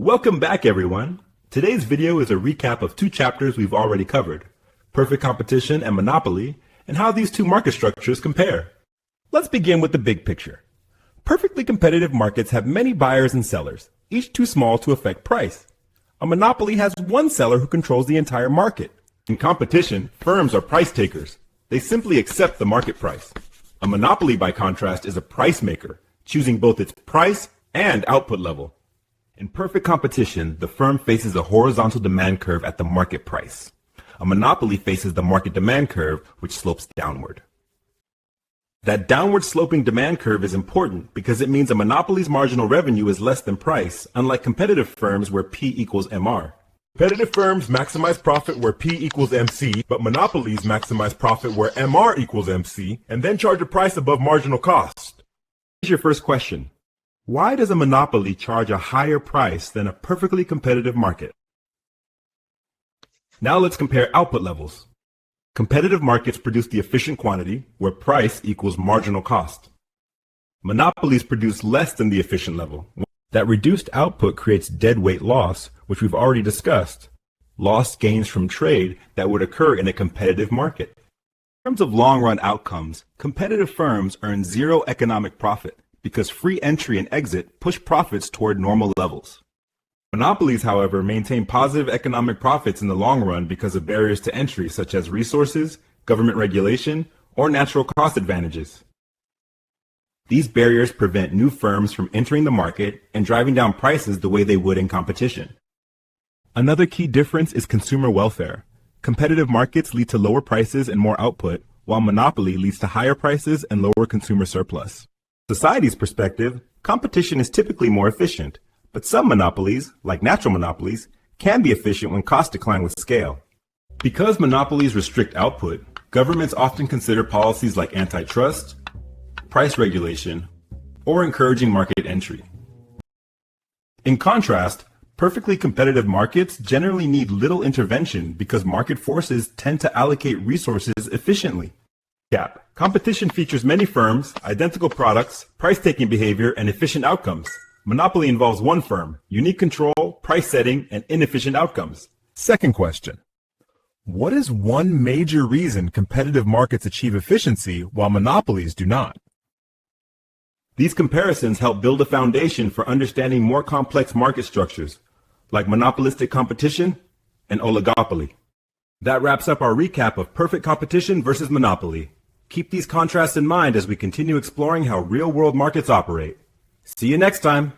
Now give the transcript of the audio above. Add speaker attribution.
Speaker 1: Welcome back, everyone. Today's video is a recap of two chapters we've already covered, perfect competition and monopoly, and how these two market structures compare. Let's begin with the big picture. Perfectly competitive markets have many buyers and sellers, each too small to affect price. A monopoly has one seller who controls the entire market. In competition, firms are price takers. They simply accept the market price. A monopoly, by contrast, is a price maker, choosing both its price and output level. In perfect competition, the firm faces a horizontal demand curve at the market price. A monopoly faces the market demand curve, which slopes downward. That downward sloping demand curve is important because it means a monopoly's marginal revenue is less than price, unlike competitive firms where P equals MR. Competitive firms maximize profit where P equals MC, but monopolies maximize profit where MR equals MC, and then charge a price above marginal cost. Here's your first question. Why does a monopoly charge a higher price than a perfectly competitive market? Now let's compare output levels. Competitive markets produce the efficient quantity, where price equals marginal cost. Monopolies produce less than the efficient level. That reduced output creates deadweight loss, which we've already discussed. Lost gains from trade that would occur in a competitive market. In terms of long-run outcomes, competitive firms earn zero economic profit, because free entry and exit push profits toward normal levels. Monopolies, however, maintain positive economic profits in the long run because of barriers to entry such as resources, government regulation, or natural cost advantages. These barriers prevent new firms from entering the market and driving down prices the way they would in competition. Another key difference is consumer welfare. Competitive markets lead to lower prices and more output, while monopoly leads to higher prices and lower consumer surplus. Society's perspective, competition is typically more efficient, but some monopolies, like natural monopolies, can be efficient when costs decline with scale. Because monopolies restrict output, governments often consider policies like antitrust, price regulation, or encouraging market entry. In contrast, perfectly competitive markets generally need little intervention because market forces tend to allocate resources efficiently. Competition features many firms, identical products, price-taking behavior, and efficient outcomes. Monopoly involves one firm, unique control, price setting, and inefficient outcomes. Second question. What is one major reason competitive markets achieve efficiency while monopolies do not? These comparisons help build a foundation for understanding more complex market structures, like monopolistic competition and oligopoly. That wraps up our recap of perfect competition versus monopoly. Keep these contrasts in mind as we continue exploring how real-world markets operate. See you next time.